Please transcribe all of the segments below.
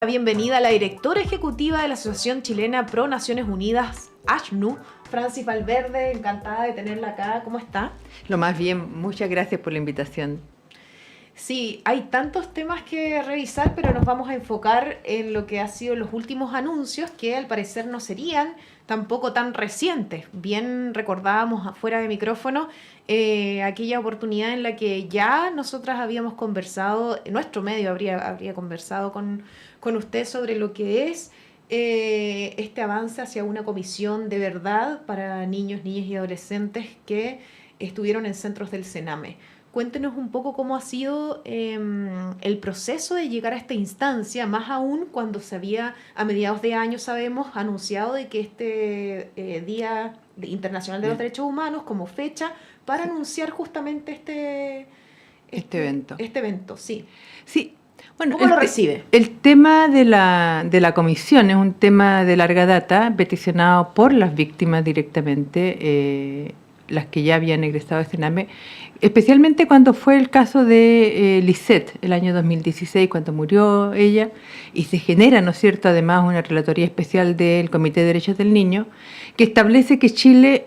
Bienvenida a la directora ejecutiva de la Asociación Chilena Pro Naciones Unidas, ACNU, Francis Valverde. Encantada de tenerla acá. ¿Cómo está? Lo más bien, muchas gracias por la invitación. Sí, hay tantos temas que revisar, pero nos vamos a enfocar en lo que ha sido los últimos anuncios, que al parecer no serían tampoco tan recientes. Bien recordábamos afuera de micrófono aquella oportunidad en la que ya nosotras habíamos conversado, nuestro medio habría conversado con usted sobre lo que es este avance hacia una comisión de verdad para niños, niñas y adolescentes que estuvieron en centros del Sename. Cuéntenos un poco cómo ha sido el proceso de llegar a esta instancia, más aún cuando se había, a mediados de año sabemos, anunciado de que este Día Internacional de los Derechos Humanos como fecha para anunciar justamente este evento. Este evento, sí. Sí. Bueno, ¿cómo lo recibe? El tema de la comisión es un tema de larga data, peticionado por las víctimas directamente, las que ya habían egresado de Sename, especialmente cuando fue el caso de Lisette, el año 2016, cuando murió ella, y se genera, ¿no es cierto?, además una relatoría especial del Comité de Derechos del Niño, que establece que Chile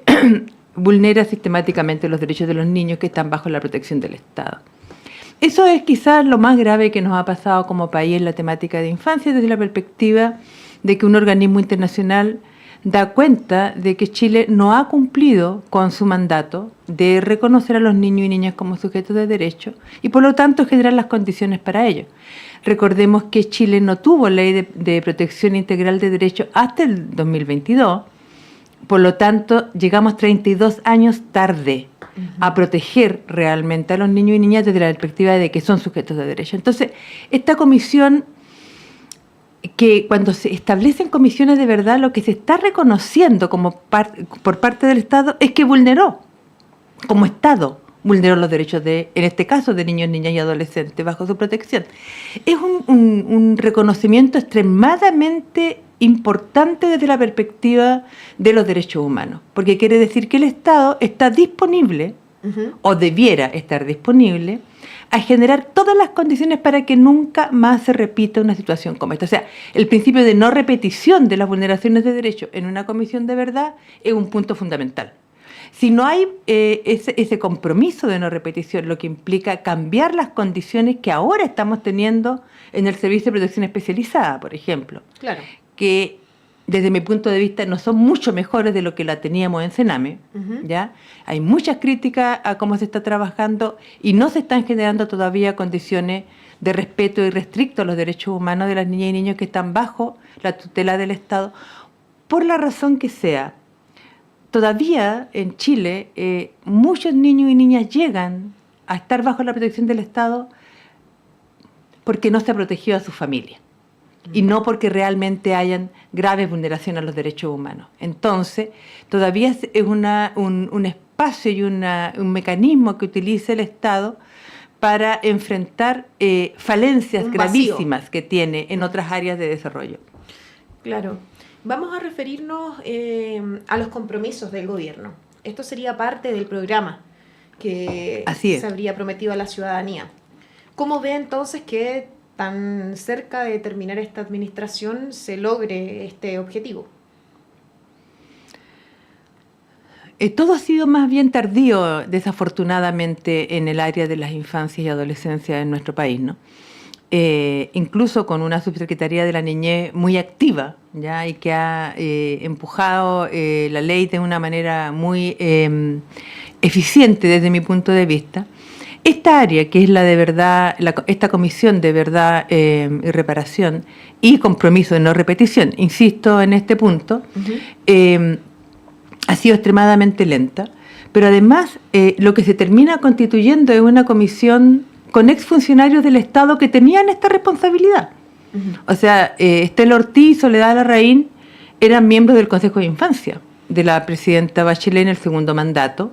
vulnera sistemáticamente los derechos de los niños que están bajo la protección del Estado. Eso es quizás lo más grave que nos ha pasado como país en la temática de infancia, desde la perspectiva de que un organismo internacional da cuenta de que Chile no ha cumplido con su mandato de reconocer a los niños y niñas como sujetos de derecho y por lo tanto generar las condiciones para ello. Recordemos que Chile no tuvo ley de protección integral de derechos hasta el 2022, por lo tanto llegamos 32 años tarde a proteger realmente a los niños y niñas desde la perspectiva de que son sujetos de derecho. Entonces, esta comisión, que cuando se establecen comisiones de verdad, lo que se está reconociendo como por parte del Estado es que vulneró, como Estado, vulneró los derechos en este caso, de niños, niñas y adolescentes bajo su protección. Es un reconocimiento extremadamente importante desde la perspectiva de los derechos humanos, porque quiere decir que el Estado está disponible, o debiera estar disponible, a generar todas las condiciones para que nunca más se repita una situación como esta. O sea, el principio de no repetición de las vulneraciones de derechos en una comisión de verdad es un punto fundamental. Si no hay ese compromiso de no repetición, lo que implica cambiar las condiciones que ahora estamos teniendo en el Servicio de Protección Especializada, por ejemplo, claro, que desde mi punto de vista no son mucho mejores de lo que la teníamos en Sename, ¿ya? Hay muchas críticas a cómo se está trabajando y no se están generando todavía condiciones de respeto irrestricto a los derechos humanos de las niñas y niños que están bajo la tutela del Estado, por la razón que sea. Todavía en Chile muchos niños y niñas llegan a estar bajo la protección del Estado porque no se ha protegido a su familia y no porque realmente hayan graves vulneraciones a los derechos humanos. Entonces, todavía es un espacio y un mecanismo que utiliza el Estado para enfrentar falencias gravísimas que tiene en otras áreas de desarrollo. Claro. Vamos a referirnos a los compromisos del gobierno. Esto sería parte del programa que se habría prometido a la ciudadanía. ¿Cómo ve entonces que tan cerca de terminar esta administración se logre este objetivo? Todo ha sido más bien tardío, desafortunadamente, en el área de las infancias y adolescencias en nuestro país, ¿no? Incluso con una subsecretaría de la niñez muy activa, ¿ya? Y que ha empujado la ley de una manera muy eficiente desde mi punto de vista. Esta área, que es la de verdad, esta comisión de verdad y reparación y compromiso de no repetición, insisto en este punto, ha sido extremadamente lenta, pero además lo que se termina constituyendo es una comisión con exfuncionarios del Estado que tenían esta responsabilidad. O sea, Estela Ortiz y Soledad Larraín eran miembros del Consejo de Infancia de la presidenta Bachelet en el segundo mandato,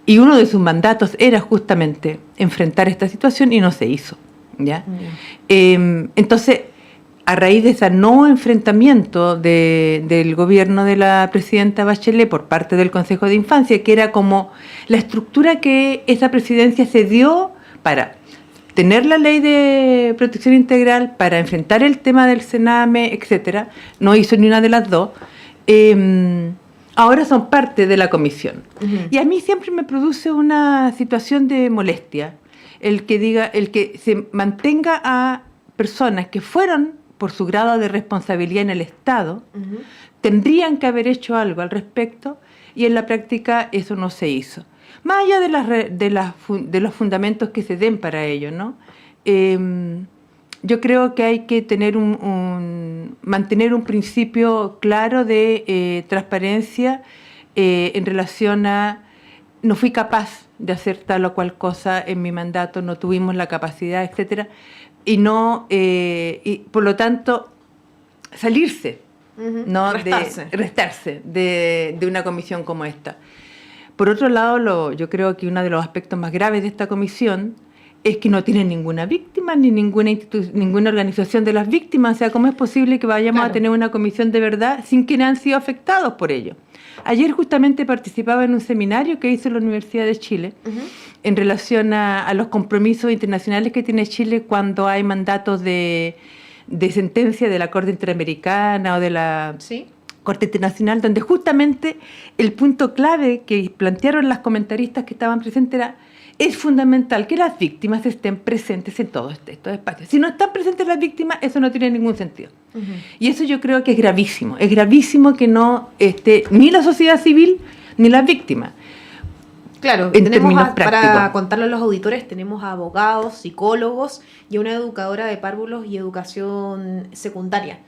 y uno de sus mandatos era justamente enfrentar esta situación y no se hizo, ¿ya? Entonces, a raíz de ese no enfrentamiento del gobierno de la presidenta Bachelet por parte del Consejo de Infancia, que era como la estructura que esa presidencia se dio para tener la ley de protección integral, para enfrentar el tema del Sename, etcétera. No hizo ni una de las dos. Ahora son parte de la comisión. Y a mí siempre me produce una situación de molestia el que se mantenga a personas que fueron, por su grado de responsabilidad en el Estado, tendrían que haber hecho algo al respecto, y en la práctica eso no se hizo. Más allá de los fundamentos que se den para ello, ¿no? Yo creo que hay que tener mantener un principio claro de transparencia en relación a no fui capaz de hacer tal o cual cosa en mi mandato, no tuvimos la capacidad, etcétera, y por lo tanto salirse, ¿no? restarse de una comisión como esta. Por otro lado, yo creo que uno de los aspectos más graves de esta comisión es que no tiene ninguna víctima ni ninguna organización de las víctimas. O sea, ¿cómo es posible que vayamos a tener una comisión de verdad sin quienes han sido afectados por ello? Ayer justamente participaba en un seminario que hizo la Universidad de Chile en relación a los compromisos internacionales que tiene Chile cuando hay mandatos de sentencia de la Corte Interamericana o de la Corte Internacional, donde justamente el punto clave que plantearon las comentaristas que estaban presentes era: es fundamental que las víctimas estén presentes en todos estos espacios. Si no están presentes las víctimas, eso no tiene ningún sentido. Y eso yo creo que es gravísimo. Es gravísimo que no esté ni la sociedad civil ni las víctimas. Claro, para contarlo a los auditores, tenemos a abogados, psicólogos y a una educadora de párvulos y educación secundaria.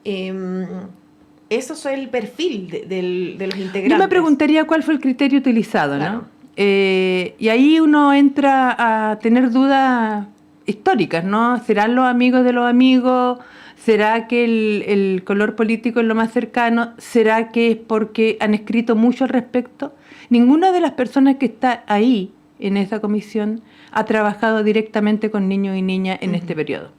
Eso es el perfil de los integrantes. Yo me preguntaría cuál fue el criterio utilizado, ¿no? Claro. Y ahí uno entra a tener dudas históricas, ¿no? ¿Serán los amigos de los amigos? ¿Será que el color político es lo más cercano? ¿Será que es porque han escrito mucho al respecto? Ninguna de las personas que está ahí, en esa comisión, ha trabajado directamente con niños y niñas en este periodo.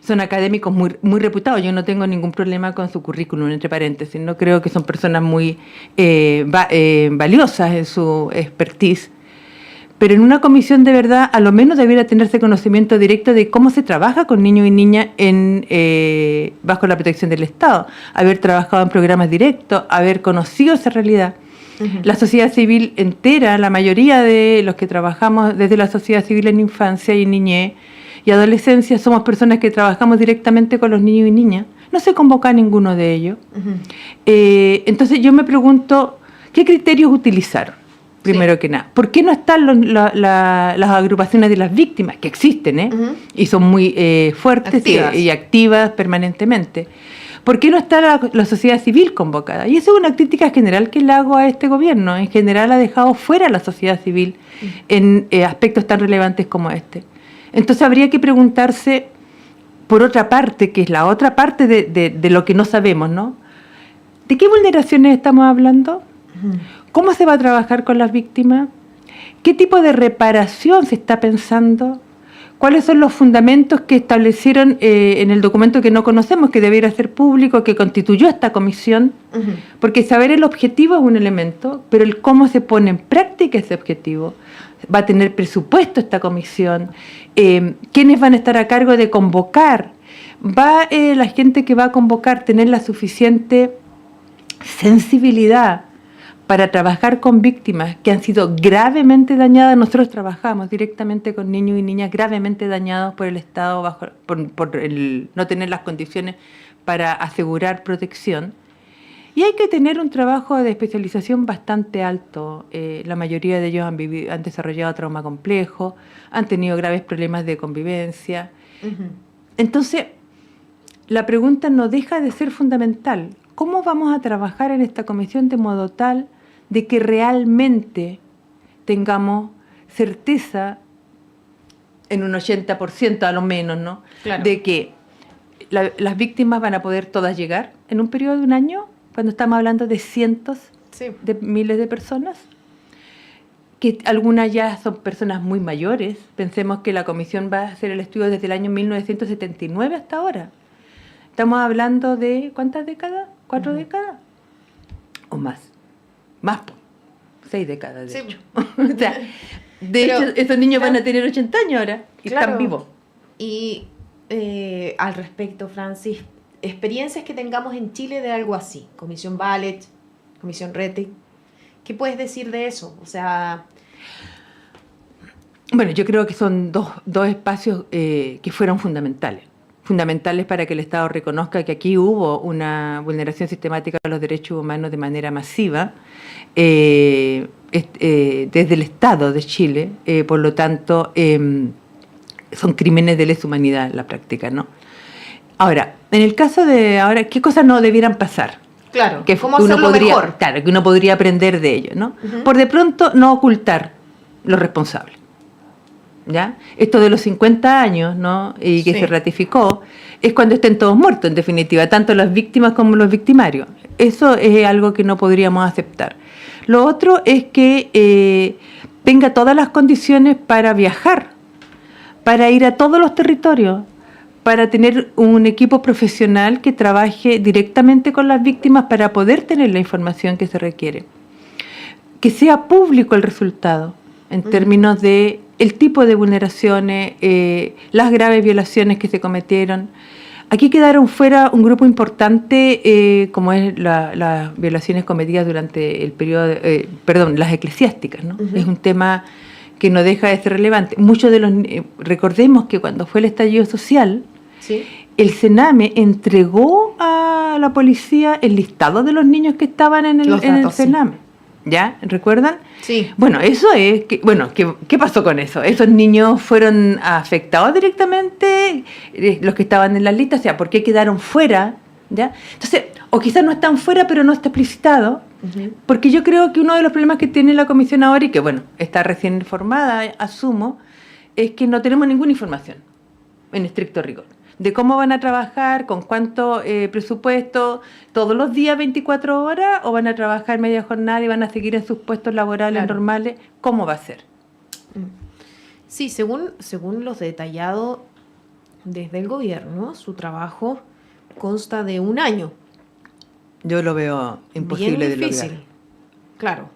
Son académicos muy, muy reputados. Yo no tengo ningún problema con su currículum, entre paréntesis. No creo que son personas muy valiosas en su expertise. Pero en una comisión de verdad, a lo menos debiera tenerse conocimiento directo de cómo se trabaja con niños y niñas bajo la protección del Estado. Haber trabajado en programas directos, haber conocido esa realidad. La sociedad civil entera, la mayoría de los que trabajamos desde la sociedad civil en infancia y niñez y adolescencia, somos personas que trabajamos directamente con los niños y niñas. No se convoca a ninguno de ellos. Entonces yo me pregunto, ¿qué criterios utilizaron? Primero que nada, ¿por qué no están las agrupaciones de las víctimas, que existen, y son muy fuertes y activas permanentemente? ¿Por qué no está la sociedad civil convocada? Y esa es una crítica general que le hago a este gobierno. En general ha dejado fuera a la sociedad civil en aspectos tan relevantes como este. Entonces habría que preguntarse, por otra parte, que es la otra parte de lo que no sabemos, ¿no? ¿De qué vulneraciones estamos hablando? ¿Cómo se va a trabajar con las víctimas? ¿Qué tipo de reparación se está pensando? ¿Cuáles son los fundamentos que establecieron en el documento que no conocemos, que debiera ser público, que constituyó esta comisión? Porque saber el objetivo es un elemento, pero el cómo se pone en práctica ese objetivo. ¿Va a tener presupuesto esta comisión? ¿Quiénes van a estar a cargo de convocar? ¿Va la gente que va a convocar tener la suficiente sensibilidad para trabajar con víctimas que han sido gravemente dañadas? Nosotros trabajamos directamente con niños y niñas gravemente dañados por el Estado, por el no tener las condiciones para asegurar protección. Y hay que tener un trabajo de especialización bastante alto. La mayoría de ellos han desarrollado trauma complejo, han tenido graves problemas de convivencia. Entonces, la pregunta no deja de ser fundamental. ¿Cómo vamos a trabajar en esta comisión de modo tal de que realmente tengamos certeza en un 80% a lo menos, ¿no? Claro. De que las víctimas van a poder todas llegar en un periodo de un año, cuando estamos hablando de cientos de miles de personas? Que algunas ya son personas muy mayores. Pensemos que la comisión va a hacer el estudio desde el año 1979 hasta ahora. Estamos hablando de, ¿cuántas décadas? ¿4 décadas? ¿O más? Más, 6 décadas, de hecho. O sea, De hecho, esos niños van a tener 80 años ahora y están vivos. Y al respecto, Francis, experiencias que tengamos en Chile de algo así, Comisión Ballet, Comisión Rete, ¿qué puedes decir de eso? O sea... Bueno, yo creo que son dos espacios que fueron fundamentales para que el Estado reconozca que aquí hubo una vulneración sistemática de los derechos humanos de manera masiva desde el Estado de Chile, por lo tanto son crímenes de lesa humanidad en la práctica, ¿no? Ahora, en el caso de ahora, ¿qué cosas no debieran pasar? Claro, que ¿cómo uno hacerlo podría, mejor? claro, que uno podría aprender de ello, ¿no? Por de pronto, no ocultar los responsables. ¿Ya? Esto de los 50 años, ¿no? Y que se ratificó, es cuando estén todos muertos, en definitiva, tanto las víctimas como los victimarios. Eso es algo que no podríamos aceptar. Lo otro es que tenga todas las condiciones para viajar, para ir a todos los territorios, para tener un equipo profesional que trabaje directamente con las víctimas para poder tener la información que se requiere. Que sea público el resultado, en términos de el tipo de vulneraciones, las graves violaciones que se cometieron. Aquí quedaron fuera un grupo importante, como es las violaciones cometidas durante el periodo, las eclesiásticas, ¿no? Es un tema que no deja de ser relevante. Muchos de los recordemos que cuando fue el estallido social, el Sename entregó a la policía el listado de los niños que estaban en el Sename. ¿Ya? ¿Recuerdan? Sí. Bueno, eso es... ¿Qué pasó con eso? ¿Esos niños fueron afectados directamente? Los que estaban en las listas, o sea, ¿por qué quedaron fuera? ¿Ya? Entonces, o quizás no están fuera, pero no está explicitado, porque yo creo que uno de los problemas que tiene la comisión ahora, y que, bueno, está recién formada, asumo, es que no tenemos ninguna información, en estricto rigor, de cómo van a trabajar, con cuánto presupuesto, todos los días 24 horas, o van a trabajar media jornada y van a seguir en sus puestos laborales normales. ¿Cómo va a ser? Sí, según los detallados desde el gobierno, su trabajo consta de 1 año. Yo lo veo imposible de lograr. Claro.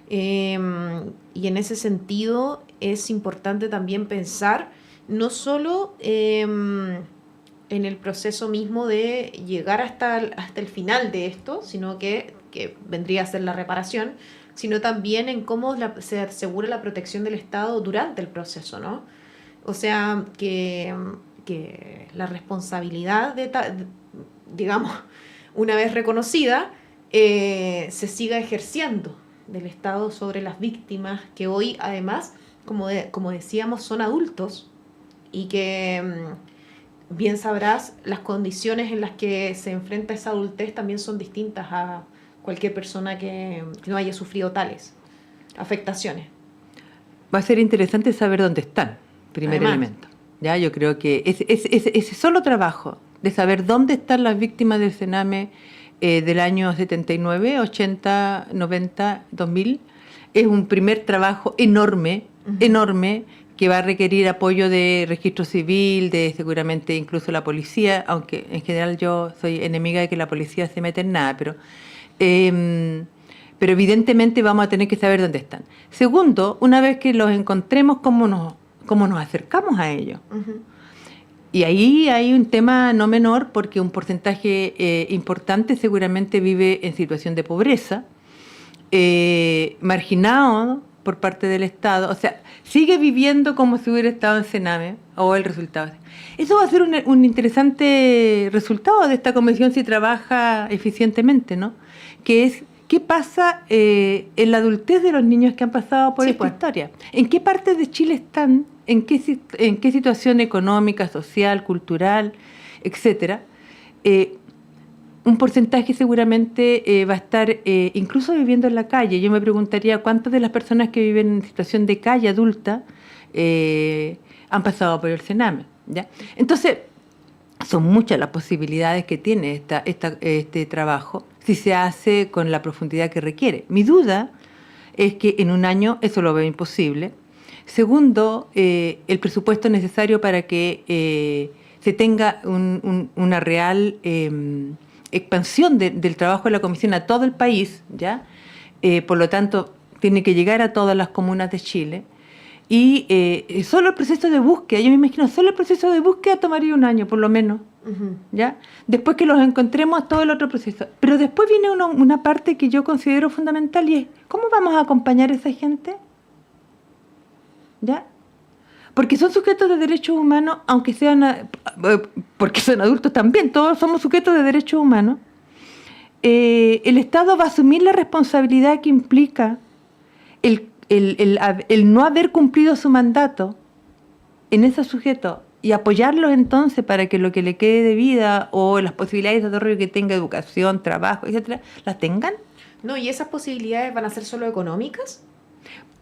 Y en ese sentido es importante también pensar no solo en el proceso mismo de llegar hasta el final de esto, sino que vendría a ser la reparación, sino también en cómo se asegura la protección del Estado durante el proceso, ¿no? O sea, que la responsabilidad, digamos, una vez reconocida, se siga ejerciendo del Estado sobre las víctimas, que hoy, además, como decíamos, son adultos, y que, bien sabrás, las condiciones en las que se enfrenta esa adultez también son distintas a cualquier persona que no haya sufrido tales afectaciones. Va a ser interesante saber dónde están, primer elemento. ¿Ya? Yo creo que ese solo trabajo de saber dónde están las víctimas del Sename del año 79, 80, 90, 2000, es un primer trabajo enorme, que va a requerir apoyo de registro civil, de seguramente incluso la policía, aunque en general yo soy enemiga de que la policía se meta en nada, pero evidentemente vamos a tener que saber dónde están. Segundo, una vez que los encontremos, cómo nos acercamos a ellos. Y ahí hay un tema no menor, porque un porcentaje importante seguramente vive en situación de pobreza, marginado por parte del Estado, o sea, sigue viviendo como si hubiera estado en Sename, o el resultado. Eso va a ser un interesante resultado de esta convención si trabaja eficientemente, ¿no? Que es, ¿qué pasa en la adultez de los niños que han pasado por esta historia? ¿En qué parte de Chile están? ¿En qué situación económica, social, cultural, etcétera? Un porcentaje seguramente va a estar incluso viviendo en la calle. Yo me preguntaría cuántas de las personas que viven en situación de calle adulta han pasado por el Sename, ¿ya? Entonces, son muchas las posibilidades que tiene este trabajo si se hace con la profundidad que requiere. Mi duda es que en 1 año eso lo veo imposible. Segundo, el presupuesto necesario para que se tenga una real expansión del trabajo de la comisión a todo el país, ¿ya? Por lo tanto, tiene que llegar a todas las comunas de Chile. Y solo el proceso de búsqueda, yo me imagino, solo el proceso de búsqueda tomaría 1 año, por lo menos. ¿Ya? Después que los encontremos, todo el otro proceso. Pero después viene una parte que yo considero fundamental y es, ¿cómo vamos a acompañar a esa gente? ¿Ya? Porque son sujetos de derechos humanos, aunque sean, porque son adultos también, todos somos sujetos de derechos humanos. El Estado va a asumir la responsabilidad que implica el no haber cumplido su mandato en ese sujeto y apoyarlos entonces para que lo que le quede de vida o las posibilidades de desarrollo que tenga, educación, trabajo, etcétera, las tengan. No, ¿y esas posibilidades van a ser solo económicas?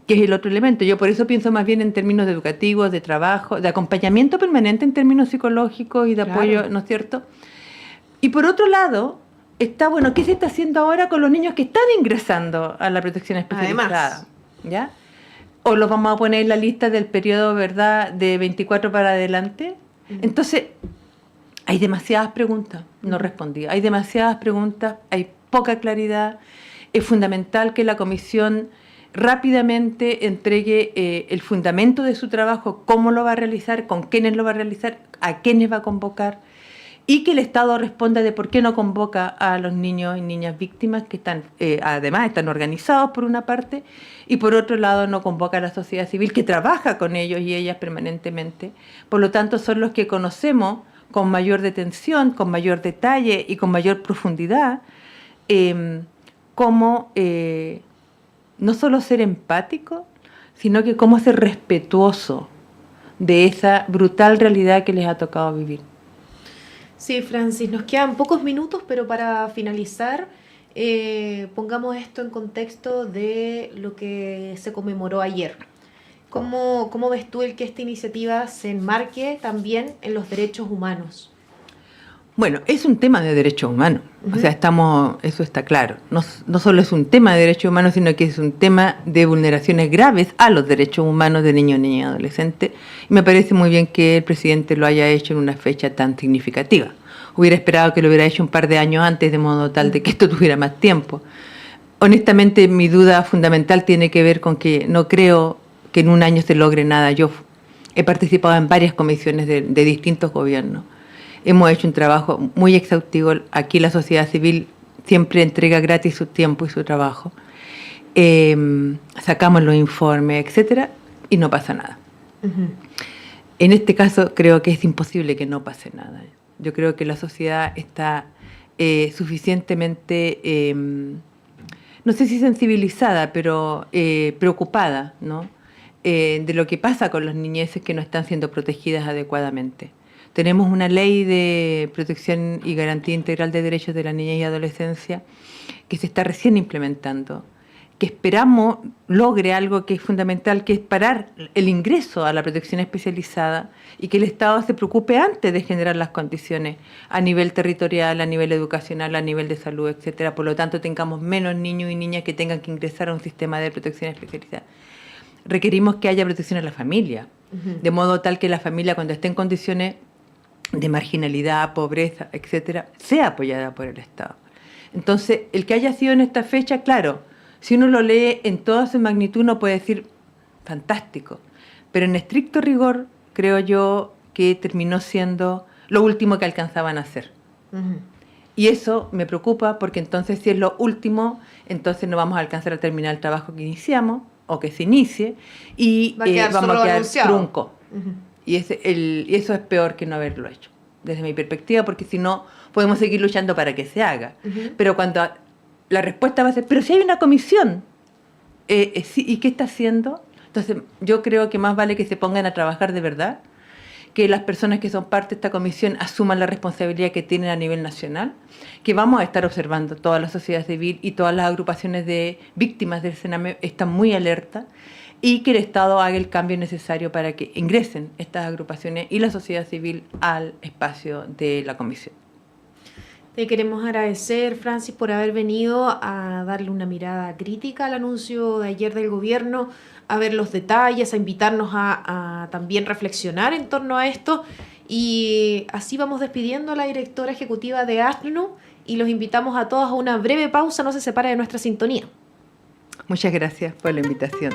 Que es el otro elemento. Yo por eso pienso más bien en términos de educativos, de trabajo, de acompañamiento permanente en términos psicológicos y de apoyo, ¿no es cierto? Y por otro lado, está, bueno, ¿qué se está haciendo ahora con los niños que están ingresando a la protección especializada? Además, ¿ya? O los vamos a poner en la lista del periodo, ¿verdad?, de 24 para adelante. Entonces, hay demasiadas preguntas no respondidas. Hay demasiadas preguntas, hay poca claridad. Es fundamental que la comisión rápidamente entregue el fundamento de su trabajo, cómo lo va a realizar, con quiénes lo va a realizar, a quiénes va a convocar, y que el Estado responda de por qué no convoca a los niños y niñas víctimas que están, además están organizados por una parte, y por otro lado no convoca a la sociedad civil que trabaja con ellos y ellas permanentemente. Por lo tanto, son los que conocemos con mayor detención, con mayor detalle y con mayor profundidad cómo no solo ser empático, sino que cómo ser respetuoso de esa brutal realidad que les ha tocado vivir. Sí, Francis, nos quedan pocos minutos, pero para finalizar, pongamos esto en contexto de lo que se conmemoró ayer. ¿Cómo ves tú el que esta iniciativa se enmarque también en los derechos humanos? Bueno, es un tema de derechos humanos, o sea, eso está claro. No solo es un tema de derechos humanos, sino que es un tema de vulneraciones graves a los derechos humanos de niños, niñas y adolescentes. Y me parece muy bien que el presidente lo haya hecho en una fecha tan significativa. Hubiera esperado que lo hubiera hecho un par de años antes, de modo tal de que esto tuviera más tiempo. Honestamente, mi duda fundamental tiene que ver con que no creo que en 1 año se logre nada. Yo he participado en varias comisiones de distintos gobiernos. Hemos hecho un trabajo muy exhaustivo. Aquí la sociedad civil siempre entrega gratis su tiempo y su trabajo. Sacamos los informes, etcétera, y no pasa nada. En este caso creo que es imposible que no pase nada. Yo creo que la sociedad está suficientemente, no sé si sensibilizada, pero preocupada, ¿no? De lo que pasa con las niñeces que no están siendo protegidas adecuadamente. Tenemos una ley de protección y garantía integral de derechos de la niñez y adolescencia que se está recién implementando, que esperamos logre algo que es fundamental, que es parar el ingreso a la protección especializada y que el Estado se preocupe antes de generar las condiciones a nivel territorial, a nivel educacional, a nivel de salud, etcétera. Por lo tanto, tengamos menos niños y niñas que tengan que ingresar a un sistema de protección especializada. Requerimos que haya protección a la familia, de modo tal que la familia, cuando esté en condiciones de marginalidad, pobreza, etcétera, sea apoyada por el Estado. Entonces, el que haya sido en esta fecha, claro, si uno lo lee en toda su magnitud, uno puede decir fantástico, pero en estricto rigor, creo yo que terminó siendo lo último que alcanzaban a hacer. Y eso me preocupa porque entonces, si es lo último, entonces no vamos a alcanzar a terminar el trabajo que iniciamos o que se inicie y vamos a quedar trunco. Y eso es peor que no haberlo hecho, desde mi perspectiva, porque si no, podemos seguir luchando para que se haga. Pero cuando la respuesta va a ser, pero si hay una comisión, ¿y qué está haciendo? Entonces, yo creo que más vale que se pongan a trabajar de verdad, que las personas que son parte de esta comisión asuman la responsabilidad que tienen a nivel nacional, que vamos a estar observando, toda la sociedad civil y todas las agrupaciones de víctimas del Sename están muy alertas, y que el Estado haga el cambio necesario para que ingresen estas agrupaciones y la sociedad civil al espacio de la comisión. Te queremos agradecer, Francis, por haber venido a darle una mirada crítica al anuncio de ayer del gobierno, a ver los detalles, a invitarnos a también reflexionar en torno a esto. Y así vamos despidiendo a la directora ejecutiva de ACNUR y los invitamos a todos a una breve pausa, no se separe de nuestra sintonía. Muchas gracias por la invitación.